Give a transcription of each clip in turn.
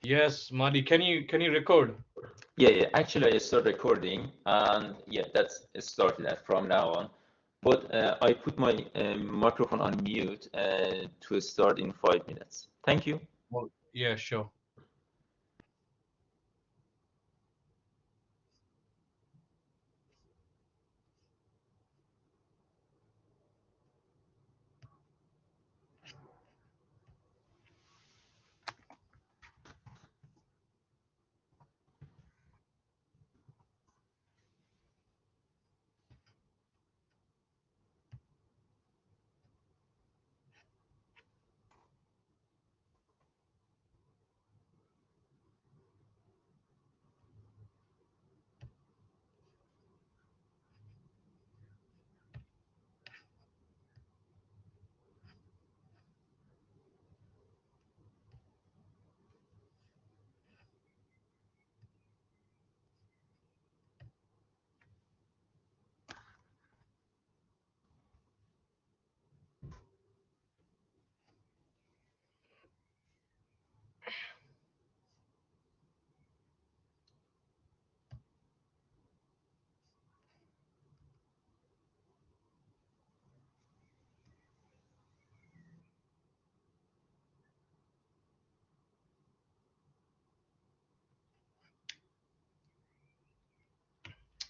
Yes, Madi, can you record? Yeah. Actually, I start recording, and yeah, that's started from now on. But I put my microphone on mute to start in 5 minutes. Thank you. Well, yeah, sure.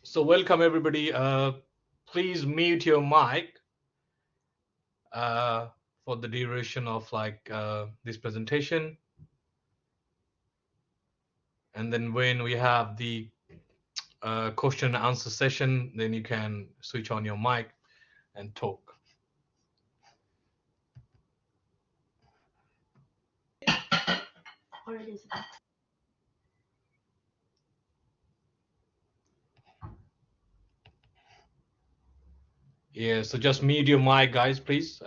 So welcome everybody. Please mute your mic uh, for the duration of this presentation, and then when we have the question and answer session, then you can switch on your mic and talk. Yeah, so just mute your mic, guys, please.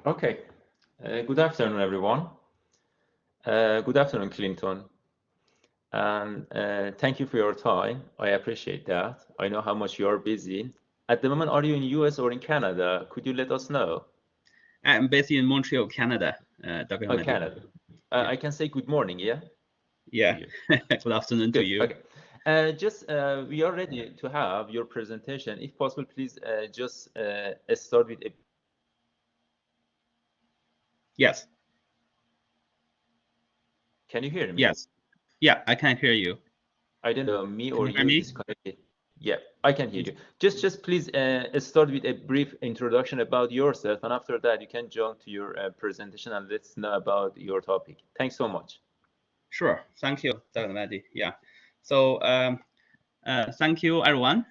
Okay. Good afternoon, everyone. Good afternoon, Clinton. And thank you for your time. I appreciate that. I know how much you are busy. At the moment, are you in US or in Canada? Could you let us know? I'm based in Montreal, Canada, Dr. Hamadi. Canada. Yeah. I can say good morning, yeah? Yeah. Good afternoon to Good. you. Okay. We are ready to have your presentation. If possible, please just start with a... Yes. Can you hear me? Yes. Yeah, I can hear you. I don't know, me Can or you hear you me? disconnected. Yeah, I can hear you. Just please start with a brief introduction about yourself, and after that you can jump to your presentation and let's know about your topic. Thanks so much. Sure. Thank you, Dr. Hamadi. Yeah. So thank you everyone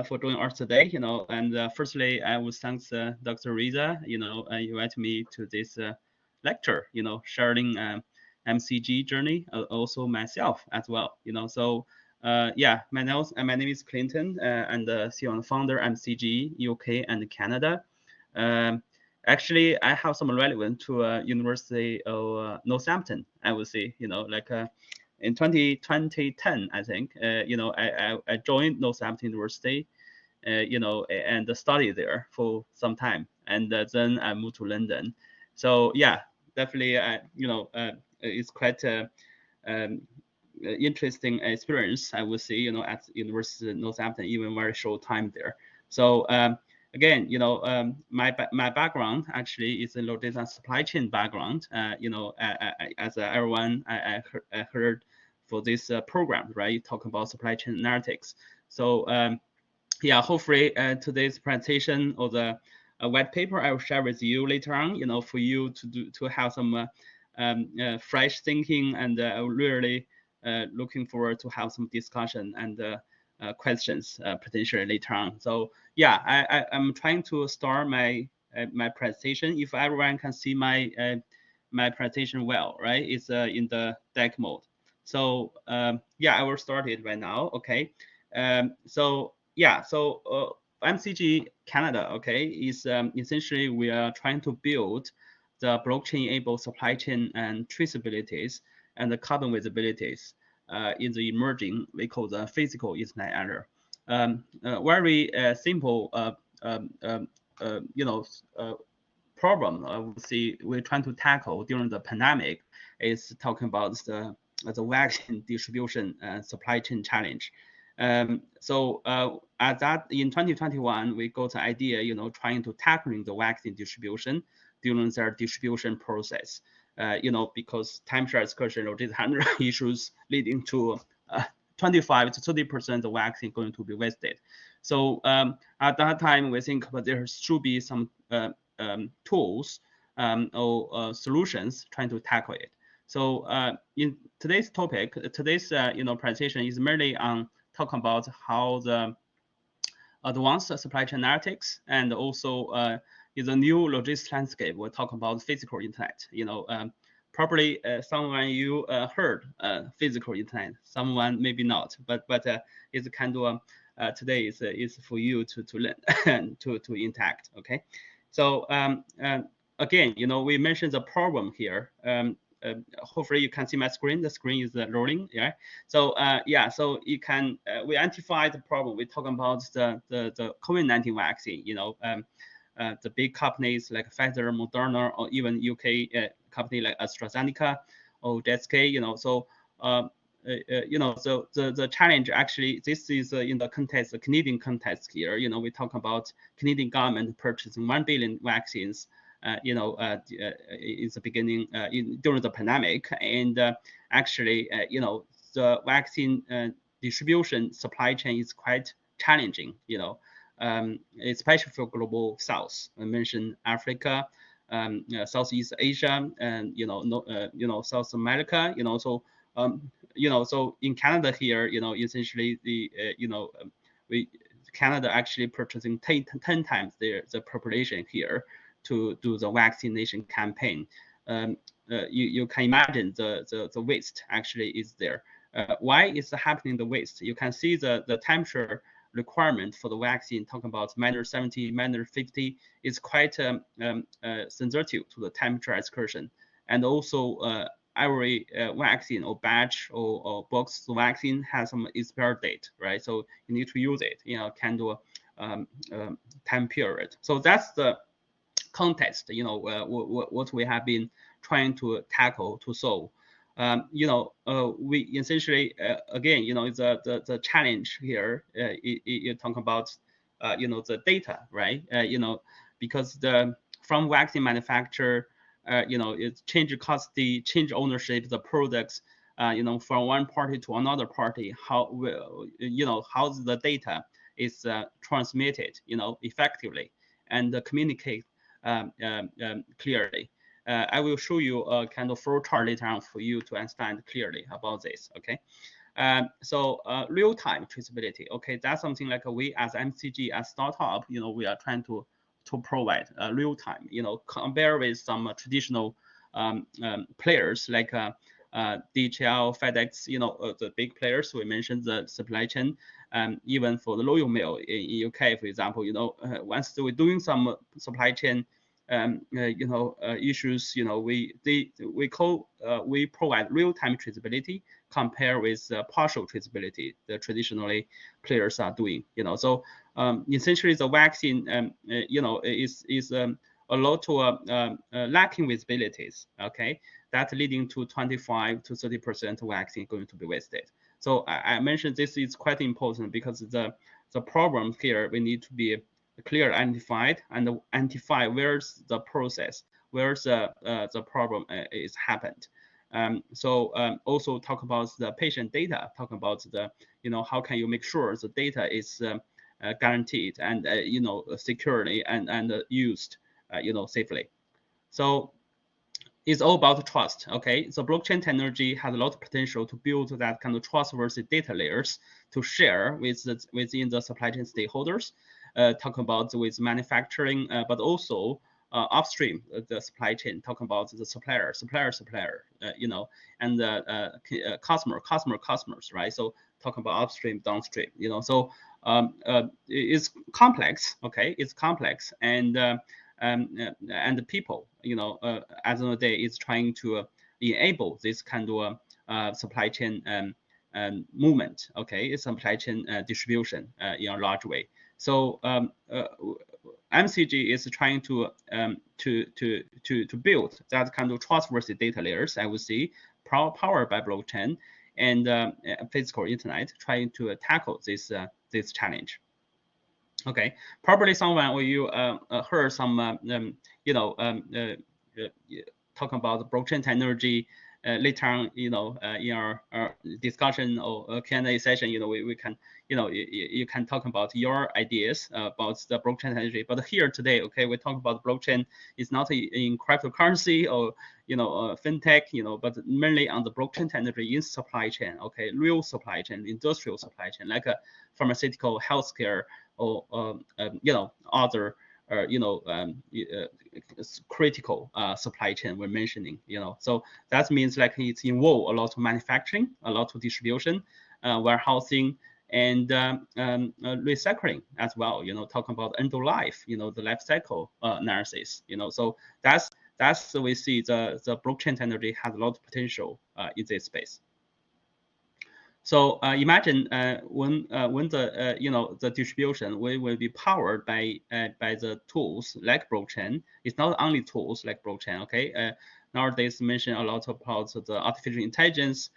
for joining us today. And firstly, I would thank Dr. Riza. Invite me to this lecture. Sharing MCG journey, also myself as well. So yeah, my name is Clinton, and CEO and founder MCG UK and Canada. Um, Actually, I have some relevant to University of Northampton. I would say, in 2010, I think, I joined Northampton University, and studied there for some time, and then I moved to London. So yeah, definitely, it's quite um, interesting experience, I would say, at University of Northampton, even very short time there. So again, my background actually is a logistics and supply chain background. As everyone I heard for this program, right? Talk about supply chain analytics. So yeah, hopefully today's presentation or the white paper I will share with you later on, for you to have some fresh thinking, and really looking forward to have some discussion and questions potentially later on. So yeah, I'm trying to start my my presentation. If everyone can see my presentation well, right? It's in the deck mode. So yeah, I will start it right now. Okay. So yeah, so MCG Canada, okay, is essentially we are trying to build the blockchain-enabled supply chain and traceabilities and the carbon visibilities in the emerging, we call the physical Internet era. Very simple, problem we see we're trying to tackle during the pandemic is talking about the vaccine distribution supply chain challenge. So at that in 2021, we got the idea, trying to tackling the vaccine distribution during their distribution process. Because timeshare excursion logistics handling issues leading to 25 to 30% of vaccine going to be wasted. So at that time, we think there should be some tools or solutions trying to tackle it. So in today's topic, today's presentation is merely on talking about how the advanced supply chain analytics and also is a new logistics landscape. We'll talk about physical internet. Probably someone you heard physical internet, someone maybe not, but it's kind of today is for you to learn to interact. Okay, so again, we mentioned the problem here. Hopefully you can see my screen. The screen is rolling. Yeah. So yeah, so you can we identify the problem. We're talking about the COVID-19 vaccine. The big companies like Pfizer, Moderna, or even UK company like AstraZeneca or GSK. So so the challenge actually, this is in the context, the Canadian context here. We talk about Canadian government purchasing 1 billion vaccines. It's the beginning during the pandemic, and actually, the vaccine distribution supply chain is quite challenging. Especially for global South. I mentioned Africa, Southeast Asia, and South America. So in Canada here, essentially we Canada actually purchasing 10 times the population here to do the vaccination campaign. You can imagine the waste actually is there. Why is happening the waste? You can see the temperature requirement for the vaccine, talking about -70, -50, is quite sensitive to the temperature excursion. And also every vaccine or batch or box vaccine has some expiry date, right? So you need to use it in a kind of time period. So that's the context, what we have been trying to tackle to solve. We essentially again, the challenge here. You talk about the data, right? Because from vaccine manufacturer, it change custody, change ownership, the products, from one party to another party. How will how the data is transmitted, effectively and communicate clearly. I will show you a kind of flow chart later on for you to understand clearly about this. Okay. So real-time traceability. Okay, that's something like we as MCG as startup, we are trying to provide real-time. Compare with some traditional players like DHL, FedEx. The big players we mentioned, the supply chain. Even for the Royal Mail in UK, for example, once we're doing some supply chain issues, we provide real-time traceability compare with partial traceability that traditionally players are doing. So essentially the vaccine is a lot to lacking visibilities. Okay, that leading to 25 to 30% vaccine going to be wasted. So I mentioned this is quite important because the problem here we need to be clear identified and identify where's the process, where's the problem is happened. Also talk about the patient data, talk about the how can you make sure the data is guaranteed and securely and used safely. So it's all about trust. Okay, so blockchain technology has a lot of potential to build that kind of trustworthy data layers to share within the supply chain stakeholders. Talk about with manufacturing, but also upstream the supply chain. Talk about the supplier, and the customers, right? So talk about upstream, downstream. So it's complex. Okay, it's complex and the people, at the end of the day, is trying to enable this kind of supply chain movement. Okay, it's supply chain distribution in a large way. So MCG is trying to build that kind of trustworthy data layers, I would say, powered by blockchain and physical internet, trying to tackle this challenge. Okay, probably someone or you heard some talking about blockchain technology later on, in our discussion or Q&A session. We can you can talk about your ideas about the blockchain technology. But here today, okay, we talk about blockchain. It's not in cryptocurrency or fintech, but mainly on the blockchain technology in supply chain. Okay, real supply chain, industrial supply chain, like a pharmaceutical, healthcare, or other critical supply chain we're mentioning. So that means like it's involve a lot of manufacturing, a lot of distribution, warehousing, and recycling as well. Talking about end of life, the life cycle analysis. So that's we see the blockchain technology has a lot of potential in this space. So imagine when the the distribution will be powered by the tools like blockchain. It's not only tools like blockchain. Okay, nowadays mention a lot about the artificial intelligence.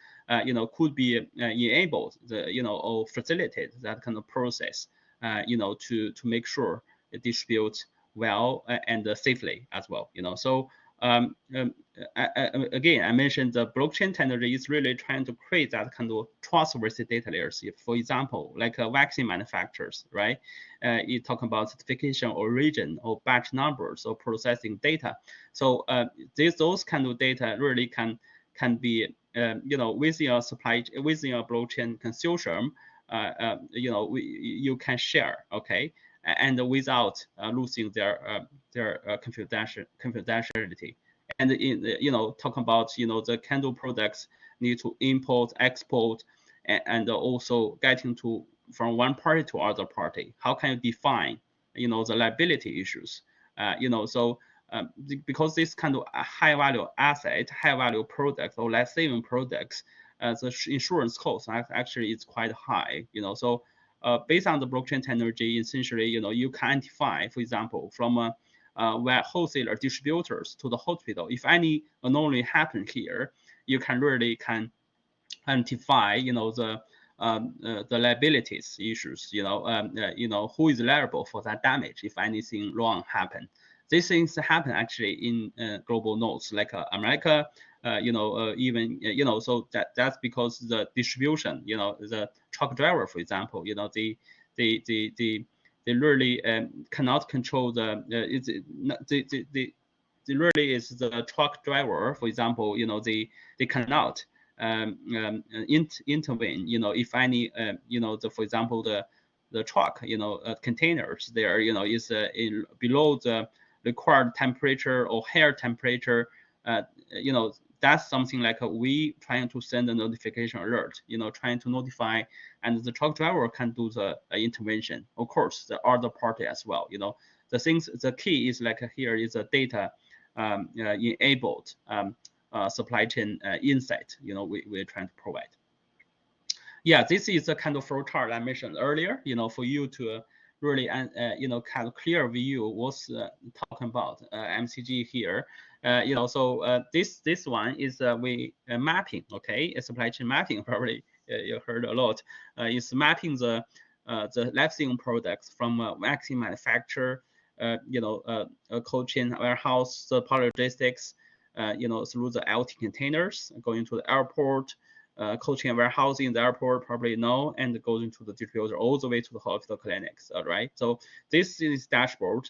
Could be enabled or facilitate that kind of process. To make sure it distributes well and safely as well. So again, I mentioned the blockchain technology is really trying to create that kind of trustworthy data layers. For example, like vaccine manufacturers, right? You talk about certification, origin, or batch numbers, or processing data. So those kind of data really can be within a blockchain consortium. You can share, okay, and without losing their confidentiality. And talking about the candle products need to import, export, and also getting to from one party to other party. How can you define, the liability issues? So because this kind of high value asset, high value product or life saving products, the insurance cost actually is quite high. So based on the blockchain technology, essentially, you can identify, for example, from where wholesaler distributors to the hospital, if any anomaly happen here, you can really identify, the liabilities issues, who is liable for that damage if anything wrong happen. These things happen actually in global nodes like America, even, so that's because the distribution, the truck driver, for example, they really cannot control the really is the truck driver, for example, they cannot intervene, if any, for example, the truck, containers there, is below the required temperature or higher temperature, that's something like we trying to send a notification alert, trying to notify, and the truck driver can do the intervention. Of course, the other party as well. The key is like here is a data enabled supply chain insight. We're trying to provide. Yeah, this is the kind of flow chart I mentioned earlier. For you to really kind of clear view what's talking about MCG here. So this one is we mapping, okay, a supply chain mapping. Probably you heard a lot. It's mapping the life-saving products from vaccine manufacturer, cold chain warehouse, third-party logistics, through the IoT containers going to the airport, cold chain warehousing in the airport, probably know, and goes into the distributor all the way to the hospital clinics. All right. So this is dashboard.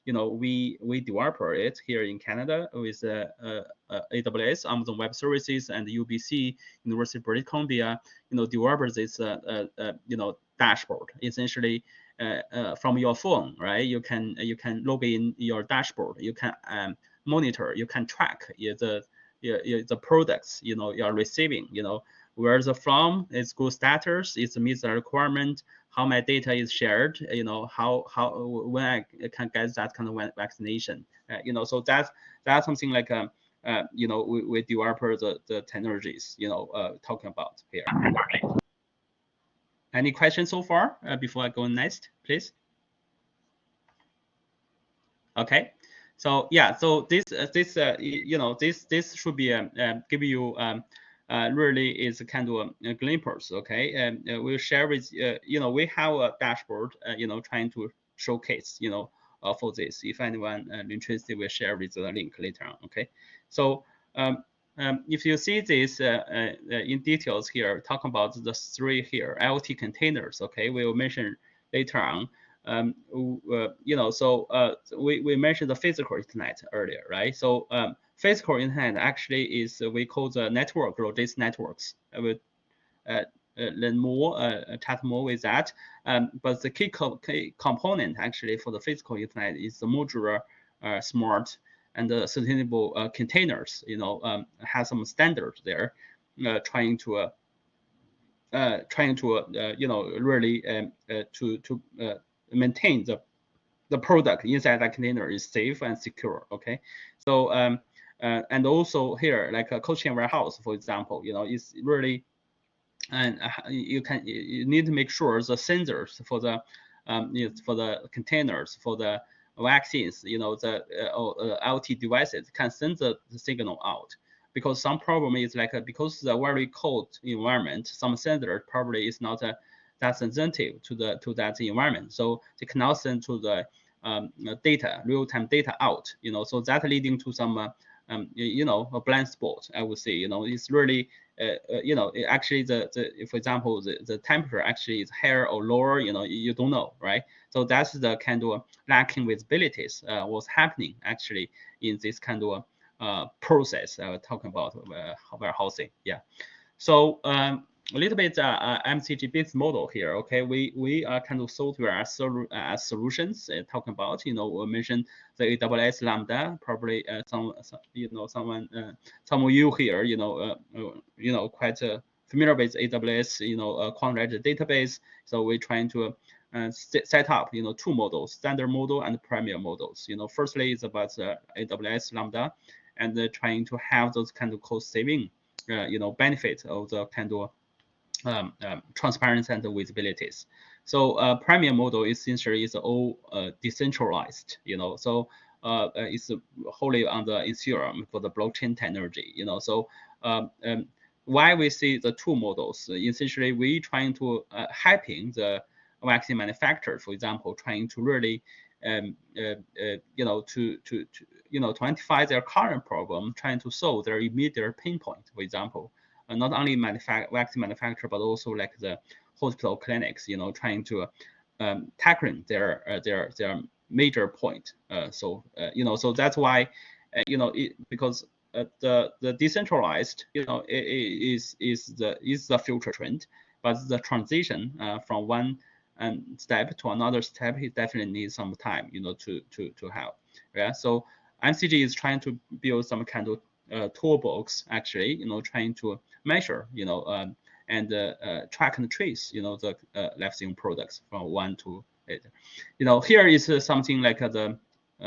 We develop it here in Canada with AWS, Amazon Web Services, and UBC, University of British Columbia. Develop this dashboard. Essentially, from your phone, right? You can log in your dashboard. You can monitor. You can track the products you're receiving. Where's it from? Its good status. It meets the requirement. How my data is shared. How when I can get that kind of vaccination. So that's something like we develop the technologies talking about here. Any questions so far before I go next, please? Okay. So yeah, so this should be give you really is kind of a glimpse. Okay, and we'll share with we have a dashboard trying to showcase for this. If anyone interested, we'll share with the link later on. Okay, so if you see this in details here, talking about the three here IoT containers. Okay, we will mention later on. So we mentioned the physical internet earlier, right? So physical internet actually is we call the network or these networks. I will learn more, chat more with that. But the key component actually for the physical internet is the modular, smart, and sustainable containers. Has some standards there, trying to really to maintain the product inside that container is safe and secure. Okay, so and also here like a cold chain warehouse, for example, is really, and you need to make sure the sensors for the containers for the vaccines, the IoT devices can send the signal out. Because some problem is like because the very cold environment, some sensor probably is not that sensitive to that environment, so they cannot send to the data, real-time data out. So that leading to some a blind spot. I would say it's really actually for example the temperature actually is higher or lower. You don't know, right? So that's the kind of lacking visibilities what's happening actually in this kind of process I was talking about warehousing. Yeah. So a little bit MCG business model here. Okay, we are kind of software as solutions talking about. We mentioned the AWS Lambda. Probably some of you here quite familiar with AWS, quantum ledger database. So we're trying to set up, two models, standard model and premium models. Firstly, it's about AWS Lambda, and trying to have those kind of cost saving, benefit of the kind of transparency and visibilities. So premium model essentially is all decentralized, so it's wholly on the Ethereum for the blockchain technology, So why we see the two models? Essentially, we trying to helping the vaccine manufacturer, for example, trying to really to identify their current problem, trying to solve their immediate pain point, for example. Not only vaccine manufacturer, but also like the hospital clinics, trying to tackling their major point. So that's why, because the decentralized, is the future trend, but the transition from one step to another step, it definitely needs some time, to have. Yeah. So MCG is trying to build some kind of toolbox, actually, trying to measure, and track and trace, the vaccine products from one to 8. Here is something like the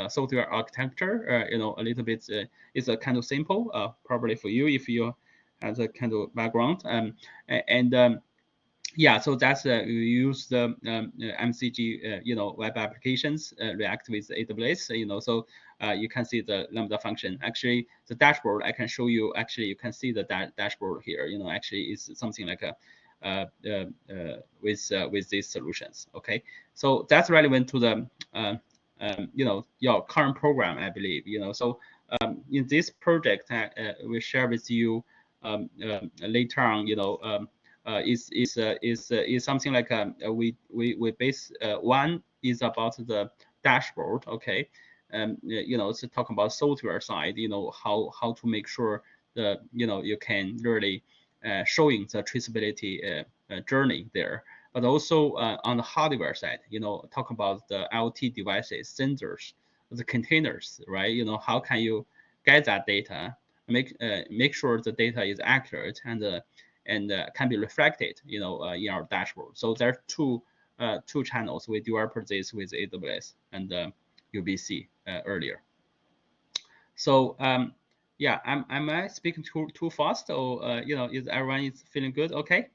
software architecture, a little bit is a kind of simple, probably for you if you have a kind of background. Yeah, so that's we use the MCG, web applications, React with AWS, so you can see the Lambda function. Actually, the dashboard I can show you. Actually, you can see the dashboard here. Actually, is something like a with these solutions. Okay, so that's relevant to the your current program, I believe. So in this project, we share with you later on. Is something like we base one is about the dashboard. Okay, to talk about software side, how to make sure the you can really showing the traceability journey there, but also on the hardware side, talk about the IoT devices, sensors, the containers, right? How can you get that data, make sure the data is accurate and can be reflected, in our dashboard. So there are two channels. We developed this with AWS and UBC earlier. So yeah, am I speaking too fast, or is everyone is feeling good? Okay.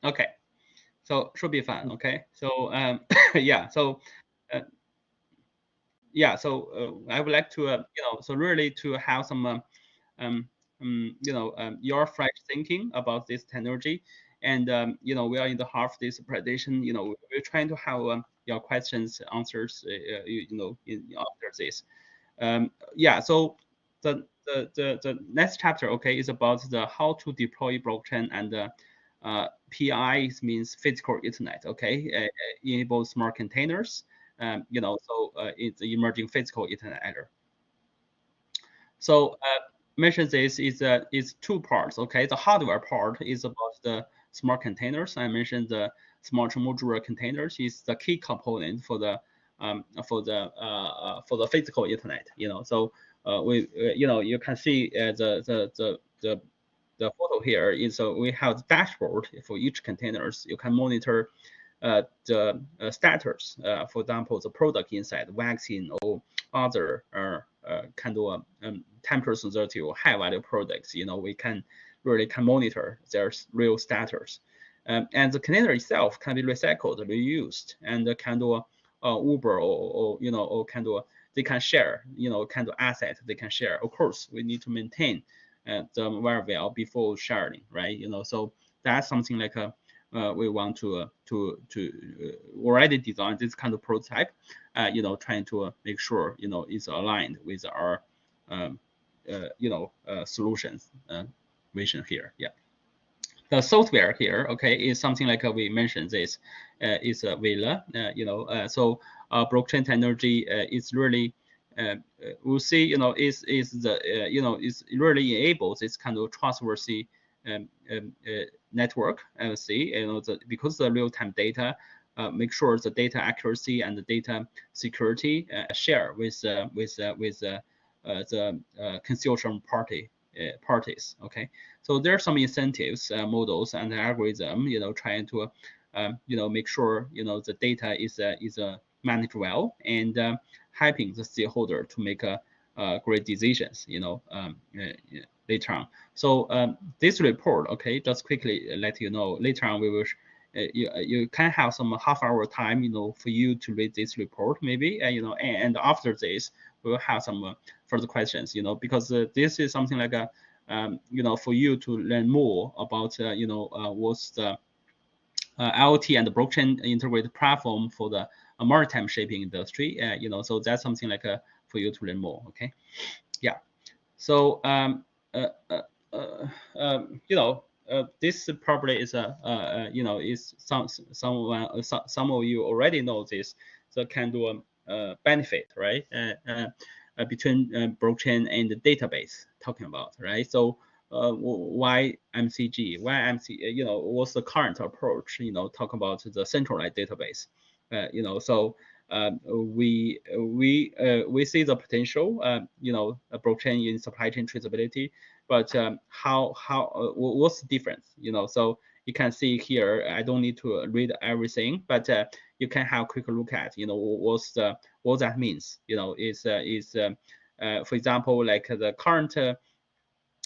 Okay. So should be fine. Okay. So yeah. So yeah. So I would like to so really to have some your fresh thinking about this technology. And we are in the half this presentation. We're trying to have your questions, answers. After this. Yeah. So the next chapter, okay, is about the how to deploy blockchain and PI means physical Internet. Okay, enable smart containers. So it's the emerging physical Internet era. So mention this is two parts. Okay, the hardware part is about the smart containers. I mentioned the smart modular containers is the key component for the physical Internet. So we you can see the photo here is we have the dashboard for each containers. You can monitor the status, for example, the product inside, vaccine or other kind of temperature sensitive or high value products. We can really monitor their real status. And the container itself can be recycled, reused, and kind of Uber or kind of they can share, kind of asset they can share. Of course, we need to maintain them very well before sharing, right? So that's something like we want to already design this kind of prototype, trying to make sure it's aligned with our solutions vision here. Yeah. The software here, okay, is something like we mentioned. This is Vela. So blockchain technology is really we'll see. Is the is really enables this kind of trustworthy network. See, because the real-time data. Make sure the data accuracy and the data security share with the consortium party, parties. Okay, so there are some incentives, models, and algorithm, trying to make sure the data is managed well, and helping the stakeholder to make great decisions, later on. So this report, okay, just quickly let you know, later on we will you can have some half-hour time, for you to read this report, maybe, and after this, we will have some further questions, because this is something like a, for you to learn more about, what's the IoT and the blockchain integrated platform for the maritime shipping industry, so that's something like for you to learn more, okay? Yeah. So this probably is is some of you already know this, the kind of benefit, right? Between blockchain and the database talking about, right? So why MCG? Why MC? What's the current approach? Talk about the centralized database. So we see the potential, a blockchain in supply chain traceability, but what's the difference? So you can see here. I don't need to read everything, but you can have a quick look at, what that means. For example, like the current.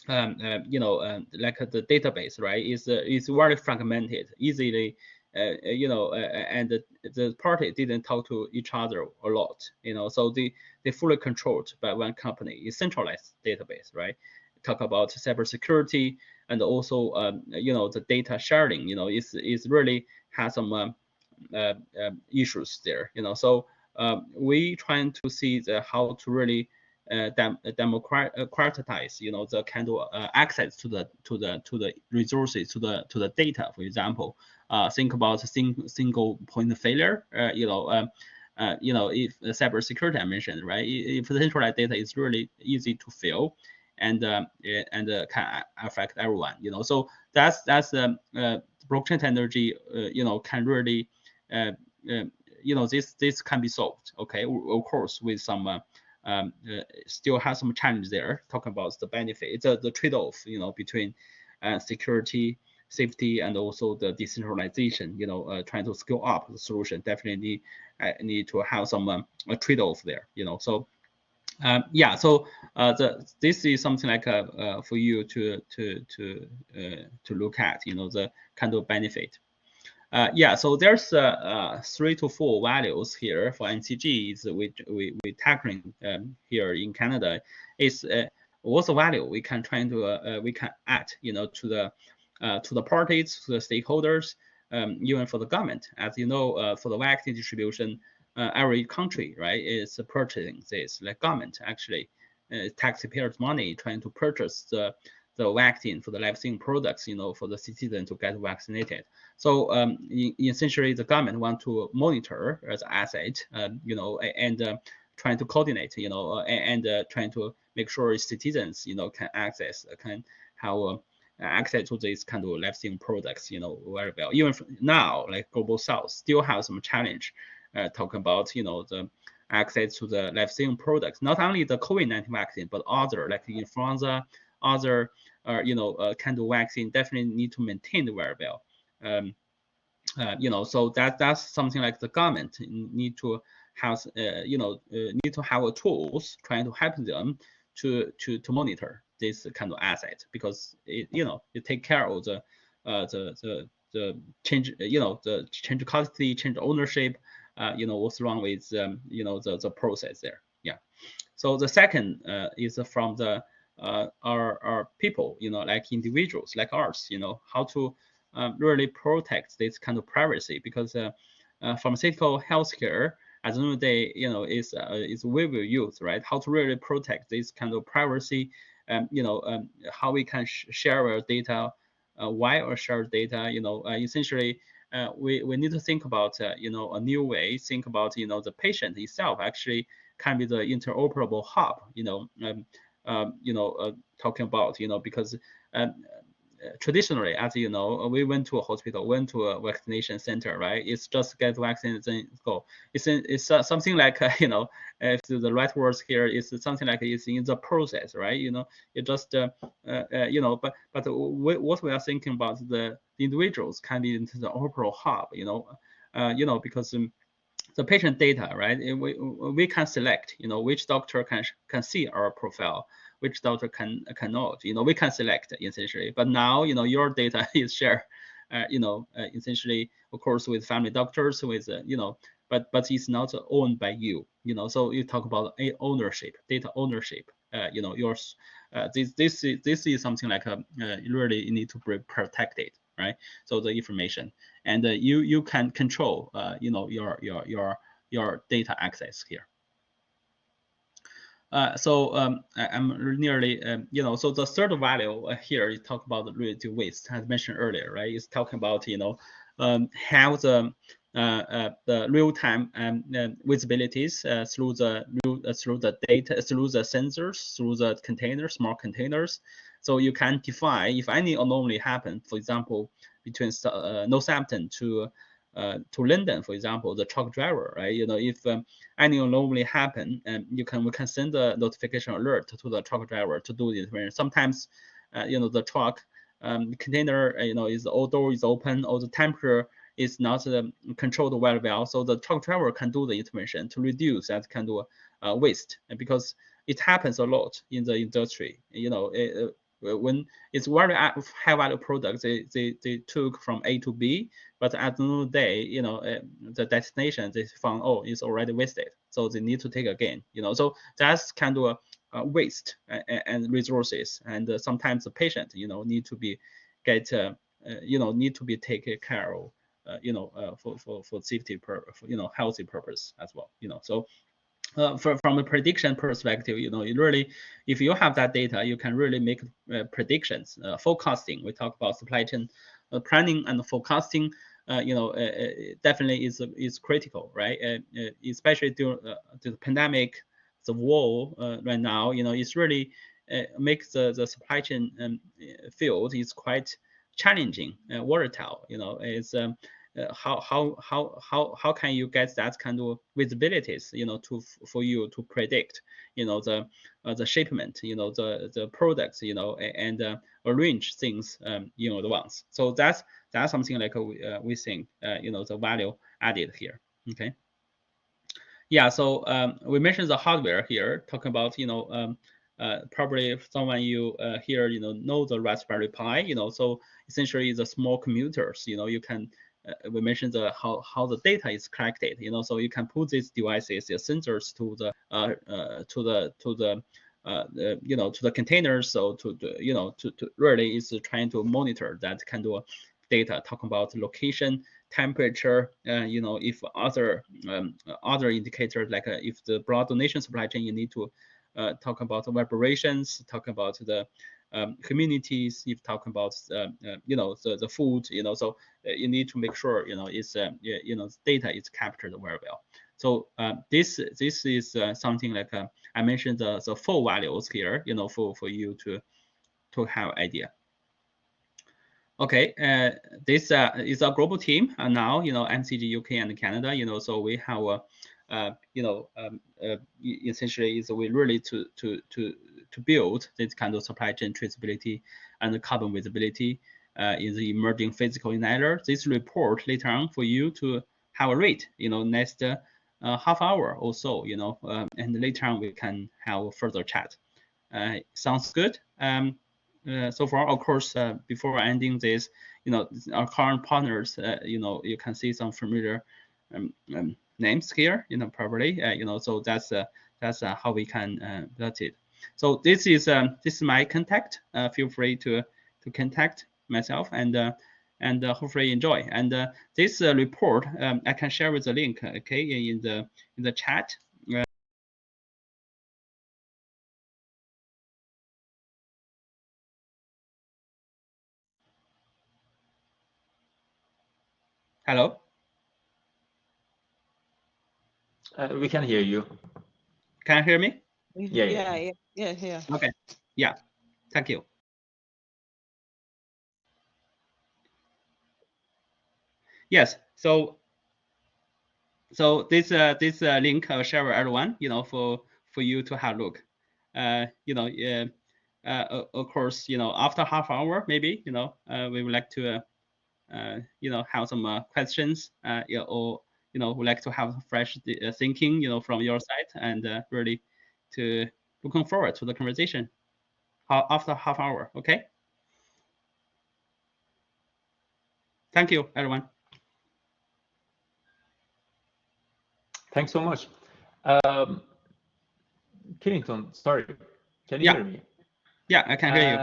Like the database, right, is very fragmented, easily, and the party didn't talk to each other a lot, so they fully controlled by one company. It's centralized database, right? Talk about cybersecurity, and also, the data sharing, is really has some issues there, so we trying to see how to really democratize, the kind of access to the resources, to the data. For example, think about single point of failure. If cybersecurity I mentioned, right? If the centralized data is really easy to fail, and can affect everyone. So that's blockchain technology. Can really this can be solved. Okay, of course, with some still has some challenge there. Talking about the benefit, it's the trade-off, between security, safety, and also the decentralization. Trying to scale up the solution definitely need to have some a trade-off there. So yeah, so this is something like for you to look at, the kind of benefit. Yeah, so there's 3 to 4 values here for NCGs we tackling here in Canada. Is what's the value we can we can add, to the parties, to the stakeholders, even for the government. As you know, for the vaccine distribution, every country, right, is purchasing this, like government actually, taxpayers' money trying to purchase the vaccine for the vaccine products, for the citizen to get vaccinated. So essentially, the government want to monitor the asset, and trying to coordinate, and trying to make sure citizens, can have access to these kind of vaccine products, very well. Even now, like Global South still have some challenge, talking about, the access to the vaccine products, not only the COVID-19 vaccine, but other like influenza, other kind of vaccine definitely need to maintain very well. So that's something like the government need to have, need to have tools trying to help them to monitor this kind of asset, because it take care of the change, the change custody, change ownership, what's wrong with the process there. Yeah. So the second is from the our people, like individuals like us, how to really protect this kind of privacy, because pharmaceutical healthcare at the end of the day, is we will use, right? How to really protect this kind of privacy, how we can share our data, why or share data, essentially. We need to think about a new way. Think about the patient itself actually can be the interoperable hub. Talking about because traditionally, as you know, we went to a hospital, went to a vaccination center, right? It's just get vaccine, then go. It's something like, if the right words here is something like it's in the process, right? You just, but what we are thinking about the individuals can be into the overall hub, because the patient data, right? We can select, which doctor can see our profile, which doctor cannot. We can select essentially. But now, your data is shared, essentially, of course, with family doctors, with but it's not owned by you. So you talk about ownership, data ownership. Yours. This is something like really you need to be protected, right? So the information, and you can control your data access here. I'm nearly, so the third value here is talk about reduce waste, as mentioned earlier, right? It's talking about, how the real-time visibilities through the data, through the sensors, through the containers, smart containers. So you can define if any anomaly happen, for example, between Northampton to London, for example, the truck driver, right? If any anomaly happen, and we can send a notification alert to the truck driver to do the information. Sometimes, the truck container, is all door is open, or the temperature is not controlled very well, so the truck driver can do the intervention to reduce that kind of waste, because it happens a lot in the industry. When it's very high value product, they took from A to B, but at the end of the day, the destination they found, oh, it's already wasted, so they need to take again. So that's kind of a waste and resources, and sometimes the patient, need to be need to be taken care of, for safety healthy purpose as well. So from a prediction perspective, you really, if you have that data, you can really make predictions, forecasting. We talk about supply chain planning and forecasting. Definitely is critical, right? Especially during the pandemic, the war right now. It's really makes the supply chain field is quite challenging, volatile. It's how can you get that kind of visibilities, for you to predict, the shipment, the products, and arrange things in advance. So that's something like we think, the value added here. Okay. Yeah. So we mentioned the hardware here, talking about, probably if someone you here, know the Raspberry Pi, so essentially the small computers, you can we mentioned how the data is collected, so you can put these devices, the sensors to the containers, so to really is trying to monitor that kind of data, talking about location, temperature, if other indicators, like if the blood donation supply chain, you need to talk about the vibrations, talk about the communities, if talking about the food, so you need to make sure it's data is captured very well. So this is something like I mentioned the 4 values here, for you to have idea. Okay, this is a global team now, MCG, UK, and Canada, so we have essentially is we really to build this kind of supply chain traceability and carbon visibility in the emerging physical enabler. This report later on for you to have a read, next half hour or so, and later on we can have a further chat. Sounds good. So far, of course, before ending this, our current partners, you can see some familiar names here, probably, so that's how we can that's it. So this is my contact. Feel free to contact myself, and hopefully enjoy. And this report, I can share with the link, okay, in the chat. Hello. We can hear you. Can you hear me? Yeah. Yeah. Okay. Yeah. Thank you. Yes. So this link I'll share with everyone, for you to have a look. Of course, after half hour, maybe, we would like to, have some questions, or, would like to have fresh thinking, from your side, and really to looking forward to the conversation after half hour. Okay. Thank you, everyone. Thanks so much. Killington, sorry, can you Yeah. hear me? Yeah, I can hear you.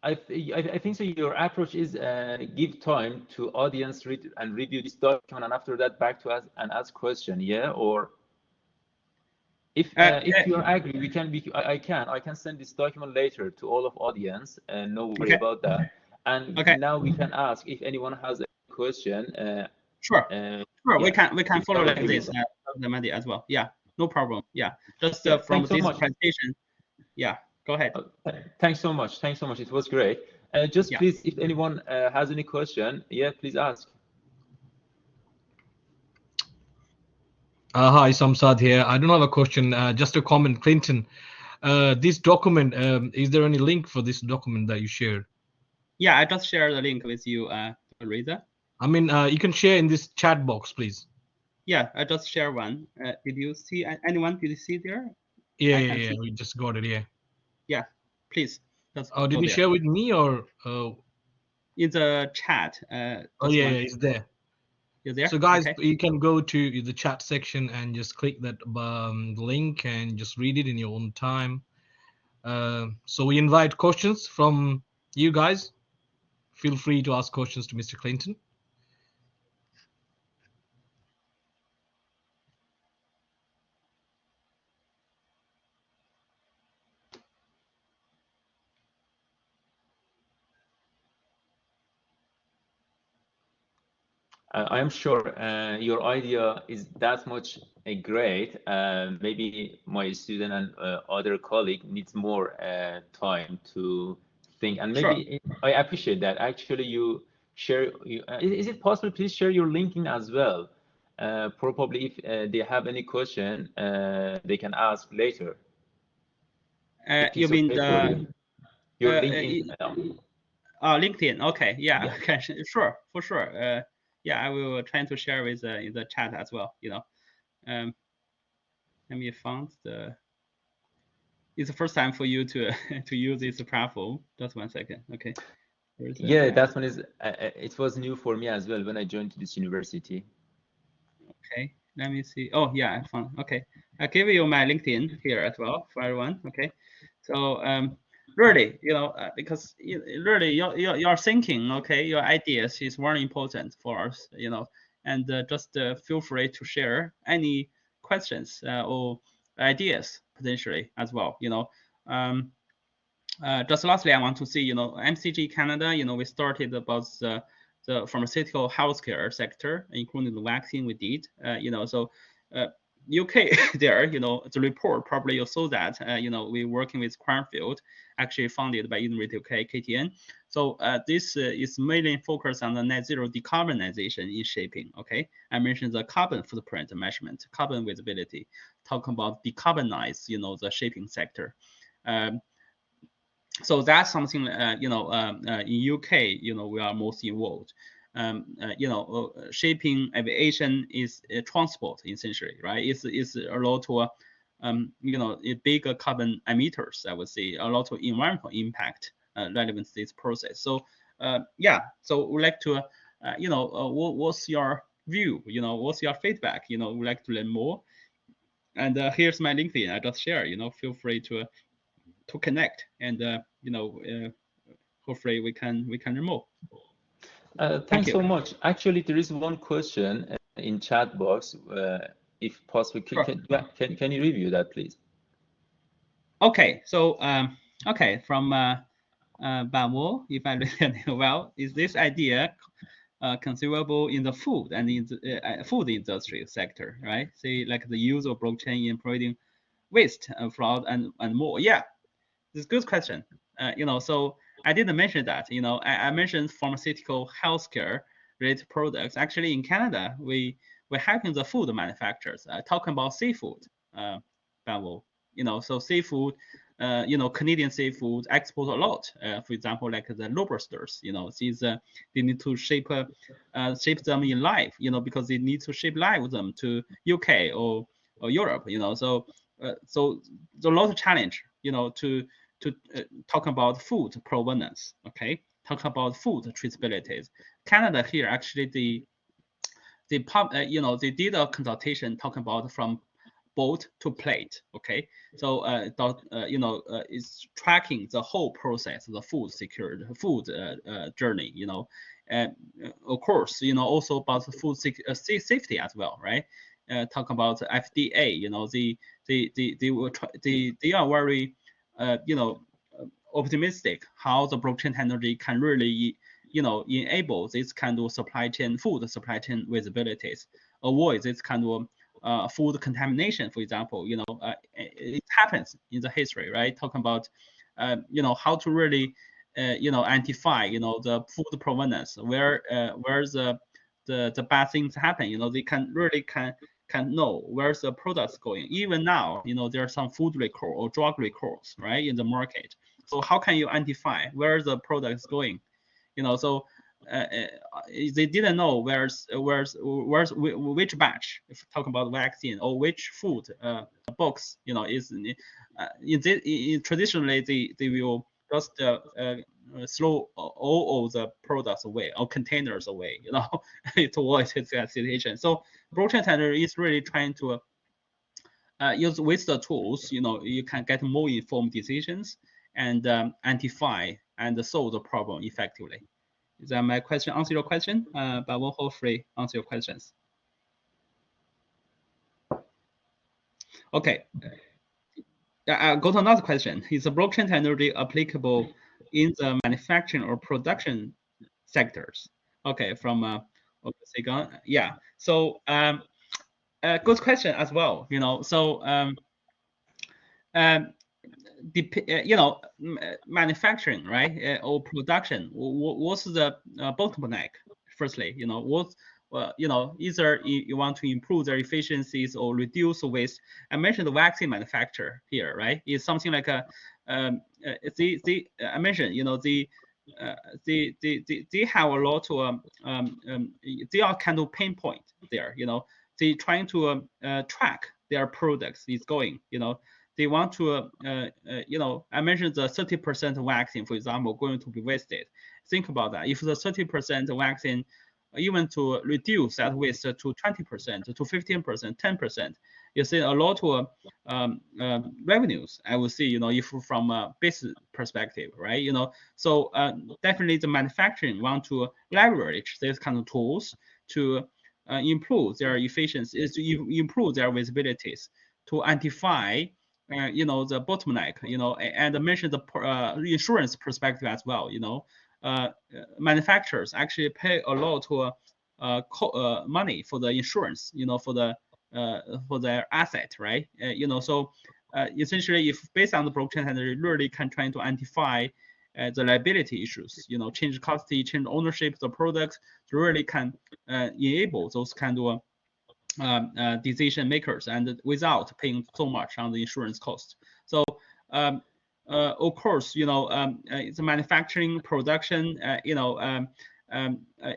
I think so. Your approach is give time to audience read and review this document, and after that back to us and ask question. Yeah, or if you agree, I can send this document later to all of audience, and no worry Okay. about that. And Okay. now we can ask if anyone has a question. Sure. Sure. Yeah, we can if you're follow like okay with this, that. Dr. Mehdi, as well. Yeah, no problem. Yeah, just Yeah, from thanks so this much. presentation. Yeah, go ahead. Thanks so much. Thanks so much. It was great. Just Yeah. please, if anyone has any question, yeah, please ask. Hi, Samsad here. I don't have a question, just a comment. Clinton, this document, is there any link for this document that you shared? Yeah, I just shared the link with you, Reza. I mean, you can share in this chat box, please. Yeah, I just shared one. Did you see anyone? Did you see there? Yeah, I yeah, can yeah. see. We just got it. Yeah. Yeah, please, just Oh, did go you there. share with me or? In the chat. Oh, Just yeah, one. yeah, it's there. You're there? So, guys, Okay. you can go to the chat section and just click that link and just read it in your own time. So we invite questions from you guys. Feel free to ask questions to Mr. Clinton. I am sure your idea is that much great. Maybe my student and other colleague needs more time to think, and Sure. maybe I appreciate that. Actually, you share. Is it possible? Please share your LinkedIn as well. Probably, if they have any question, they can ask later. If You it's mean okay for you. Your LinkedIn. LinkedIn? Okay. Yeah. Yeah. Okay. Sure. For sure. Yeah, I will try to share with in the chat as well. Let me find the. It's the first time for you to to use this platform. Just 1 second. Okay. Yeah, that one is. It was new for me as well when I joined this university. Okay. Let me see. Oh yeah, I found. Okay. I give you my LinkedIn here as well for everyone. Okay. So really, because really your thinking, okay, your ideas is very important for us, and just feel free to share any questions or ideas potentially as well. Just lastly, I want to see, MCG Canada, we started about the pharmaceutical healthcare sector, including the vaccine we did, so UK there, the report, probably you saw that, we're working with Cranfield, actually funded by University of KTN. So this is mainly focused on the net zero decarbonization in shaping, okay? I mentioned the carbon footprint measurement, carbon visibility, talking about decarbonize, the shaping sector. So that's something, in UK, we are most involved. Shaping aviation is transport essentially, right? It's a lot of, bigger carbon emitters, I would say, a lot of environmental impact relevant to this process. So, yeah, so we'd like to, what's your view? What's your feedback? We'd like to learn more. And here's my LinkedIn. I just share. Feel free to connect, and hopefully we can learn more. Thank Thanks you. so much. Actually, there is one question in chat box. If possible, Sure. can you review that, please? Okay, so okay, from Bamo, if I remember well, is this idea conceivable in the food and in the food industry sector, right? Say like the use of blockchain in preventing waste, fraud, and more. Yeah, it's a good question. So I didn't mention that. I mentioned pharmaceutical healthcare related products. Actually, in Canada, we're helping the food manufacturers. Talking about seafood, Bavel, so seafood, Canadian seafood export a lot. For example, like the lobsters, these they need to ship them in live, because they need to ship live them to UK or Europe, so there's a lot of challenge, to talk about food provenance. Okay, talk about food traceability. Canada here actually they did a consultation talking about from boat to plate. Okay, so it's tracking the whole process, the food security, food journey. And of course, also about the food safety as well, right? Talk about FDA. They are very optimistic how the blockchain technology can really enable this kind of food supply chain visibilities, avoid this kind of food contamination. For example, it happens in the history, right? Talking about how to really identify the food provenance, where the bad things happen. They can really can know where's the products going. Even now, there are some food recall or drug recalls, right, in the market. So how can you identify where the product is going? So they didn't know where's which batch, if talking about vaccine, or which food box, is traditionally they will just throw all of the products away or containers away, to avoid that situation. So blockchain technology is really trying to use with the tools, you can get more informed decisions and identify and solve the problem effectively. Is that my question? Answer your question? But we'll hopefully answer your questions. Okay. Go to another question. Is the blockchain technology applicable in the manufacturing or production sectors? Okay, from Segan. Yeah. So good question as well. So manufacturing, right, or production. What's the bottleneck? Firstly, either you want to improve their efficiencies or reduce waste. I mentioned the vaccine manufacturer here, right? It's something like I mentioned, they have a lot to they are kind of pain point there. They trying to track their products is going. They want to, I mentioned the 30% vaccine, for example, going to be wasted. Think about that. If the 30% vaccine, even to reduce that waste to 20%, to 15%, 10%, you see a lot of revenues. I will see, if from a business perspective, right? So definitely the manufacturing want to leverage these kind of tools to improve their efficiency, to improve their visibilities, to identify the bottleneck, and mention the insurance perspective as well. Manufacturers actually pay a lot of money for the insurance, for their asset, right? So essentially, if based on the blockchain technology, really can try to identify the liability issues, change custody, change ownership of the product, really can enable those kind of decision makers, and without paying so much on the insurance cost. So of course, it's manufacturing, production,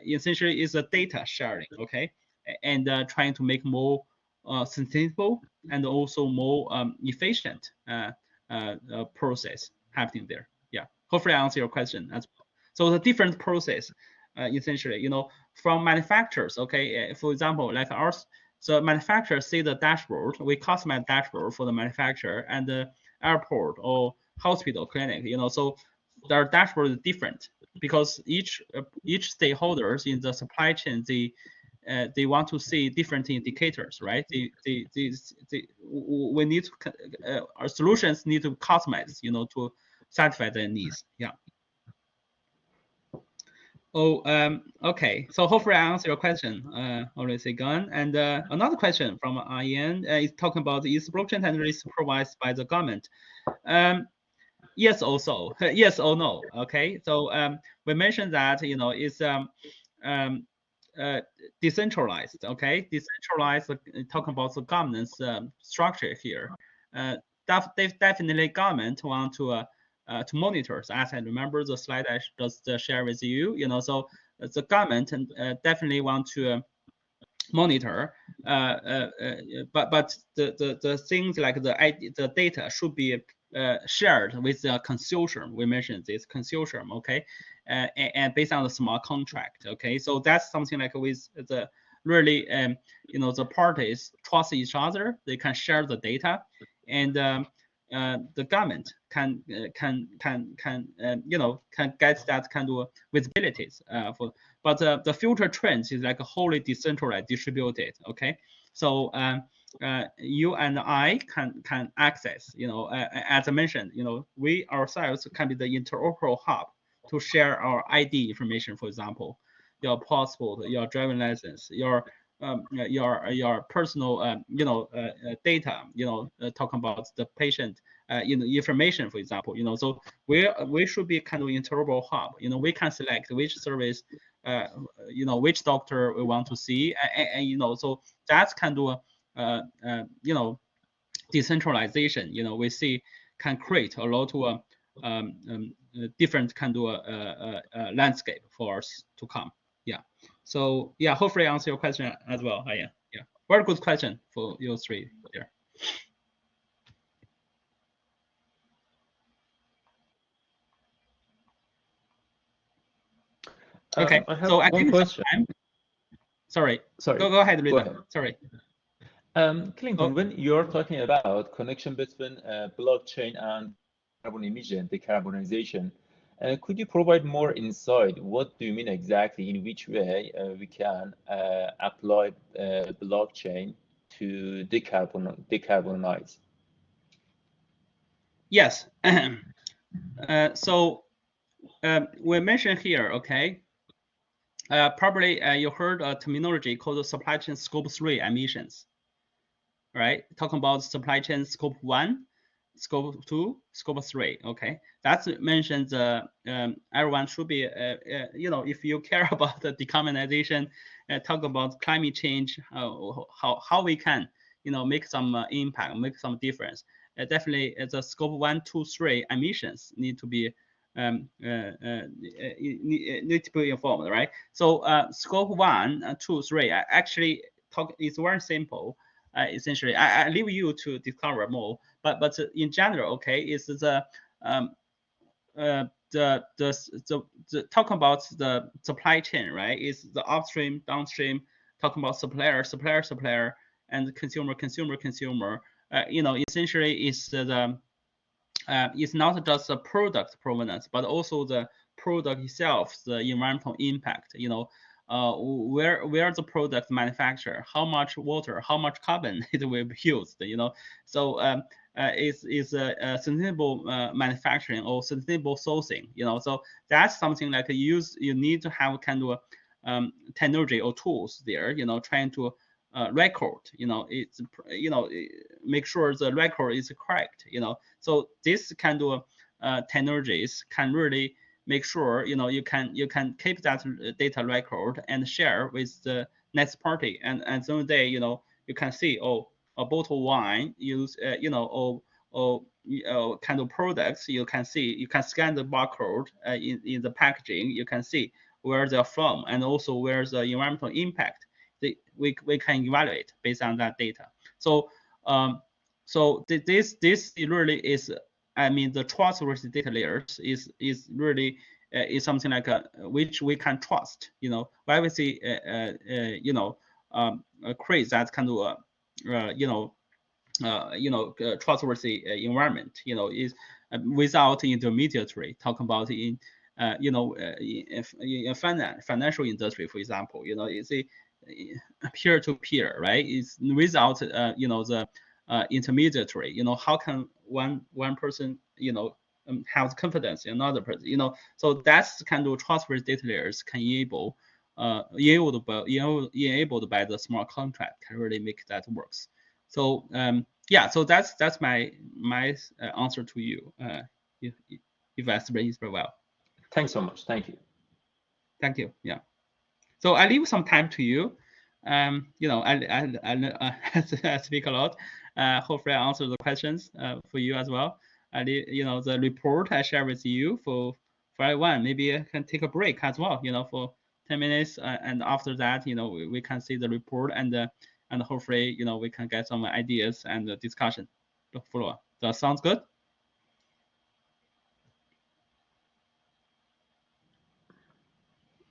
essentially is a data sharing, okay, and trying to make more sustainable and also more efficient process happening there. Yeah, hopefully I answer your question as well. So the different process, essentially, from manufacturers, okay, for example, like ours. So manufacturer see the dashboard, we customize dashboard for the manufacturer, and the airport or hospital clinic, so their dashboard is different because each stakeholders in the supply chain, they want to see different indicators, right? We need to, our solutions need to customize, to satisfy their needs. Yeah. Okay. So hopefully I answer your question, already gone. And another question from Ian is talking about, is blockchain technology supervised by the government? Yes, also yes or no. Okay. So we mentioned that it's decentralized. Okay, decentralized. Talking about the governance structure here. Definitely government want to monitor. So as I remember the slide I just share with you, so the government definitely want to monitor, but the things like the data should be shared with the consortium. We mentioned this consortium, okay, and based on the smart contract, okay. So that's something like with the really, the parties trust each other. They can share the data, and the government can get that kind of visibilities for. But the future trends is like a wholly decentralized, distributed. Okay, so you and I can access. As I mentioned, we ourselves can be the interoperable hub to share our ID information, for example, your passport, your driving license, your personal data. Talking about the patient information, for example. So we should be kind of interoperable hub. We can select which service, which doctor we want to see, and so that's kind of decentralization. We see can create a lot of different kind of landscape for us to come. Yeah. So yeah, hopefully I answer your question as well. Yeah. Very good question for you three there. Okay. I have So I one think question. Sorry. Sorry. Go ahead, Rita. Go ahead. Sorry. Clinton, when you're talking about connection between blockchain and carbon emission, decarbonization, could you provide more insight? What do you mean exactly? In which way we can apply blockchain to decarbonize? Yes. So we mentioned here, okay, probably you heard a terminology called supply chain scope 3 emissions, right? Talking about supply chain scope 1, scope 2, scope 3, okay? That's mentions everyone should be, if you care about the decarbonization, talk about climate change, how we can, make some impact, make some difference. Definitely, the scope 1, 2, 3 emissions need to be need to be informed, right? So scope 1, 2, 3 actually it's very simple. Essentially, I leave you to discover more. But in general, okay, is the talk about the supply chain, right? Is the upstream, downstream, talking about supplier, and consumer. Essentially, it's not just the product provenance, but also the product itself, the environmental impact. Where the product manufactured, how much water, how much carbon it will be used. So is a sustainable manufacturing or sustainable sourcing. So that's something like you need to have kind of technology or tools there. Trying to record. It's make sure the record is correct. So this kind of technologies can really make sure you can keep that data record and share with the next party, and at the end of the day, you can see, a bottle of wine use or kind of products. You can scan the barcode in the packaging. You can see where they're from, and also where's the environmental impact. We can evaluate based on that data. So this really is, the trustworthy data layers is really is something like which we can trust. Why we see create that kind of trustworthy environment. Is without intermediary. Talking about in in financial industry, for example, it's a peer-to-peer, right? It's without the intermediary. How can one person have confidence in another person? So that's kind of trustworthy data layers can enabled by the smart contract can really make that works. So yeah, so that's my answer to you. If I explained it very well. Thanks so much. Thank you. Thank you. Yeah. So I leave some time to you. You know, I speak a lot. Hopefully, I answer the questions for you as well. You know, the report I share with you for everyone. Maybe I can take a break as well. You know, for 10 minutes, and after that, you know, we can see the report and hopefully, you know, we can get some ideas and discussion to follow. That sounds good.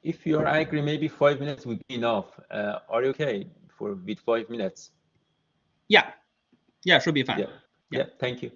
If you are angry, maybe 5 minutes would be enough. Are you okay with 5 minutes? Yeah, yeah, should be fine. Yeah, Yeah. yeah. Thank you.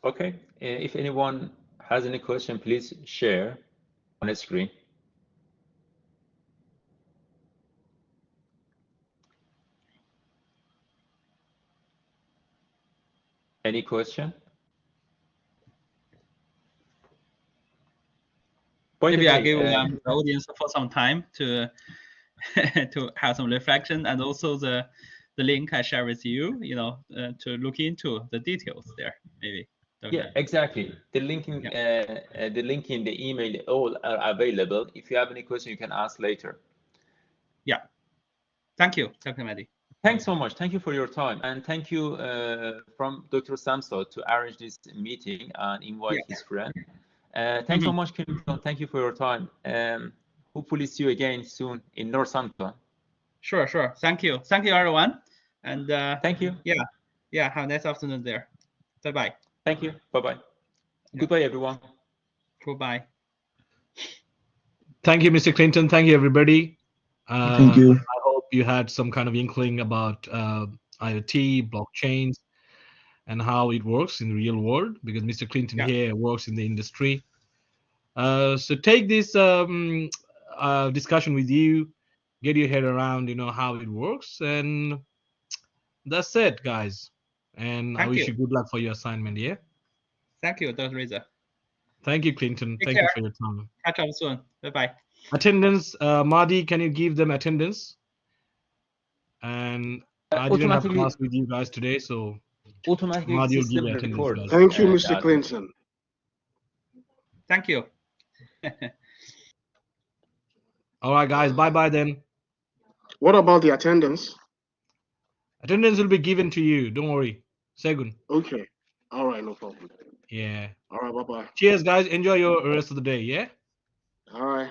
Okay. If anyone has any question, please share on the screen. Any question? By the Maybe I way, give the audience for some time to to have some reflection, and also the link I share with you, to look into the details there. Maybe. yeah, exactly. The link in the email all are available. If you have any question, you can ask later. Yeah. Thank you, Dr. Mehdi. Thanks so much. Thank you for your time, and thank you from Dr. Samso to arrange this meeting and invite his friend. Thanks so much, Clinton. Thank you for your time. Hopefully see you again soon in Northampton. Sure. Thank you, everyone, and thank you. Yeah. Have a nice afternoon there. Bye. Thank you. Bye. Goodbye, everyone. Goodbye. Thank you, Mr. Clinton. Thank you, everybody. Thank you. I hope you had some kind of inkling about IoT, blockchains, and how it works in the real world, because Mr. Clinton here works in the industry. So take this discussion with you, get your head around, how it works, and that's it, guys. And I wish you good luck for your assignment. Yeah. Thank you, Dr. Reza. Thank you, Clinton. Thank you for your time. Catch up soon. Bye. Attendance, Mahdi, can you give them attendance? And I didn't have class with you guys today, so automatically Mahdi will give you attendance, guys. Thank you, Mr. Clinton. Thank you. All right, guys. Bye then. What about the attendance? Attendance will be given to you. Don't worry. Segun. Okay. All right, no problem. Yeah. All right, bye-bye. Cheers, guys. Enjoy your rest of the day, yeah? All right.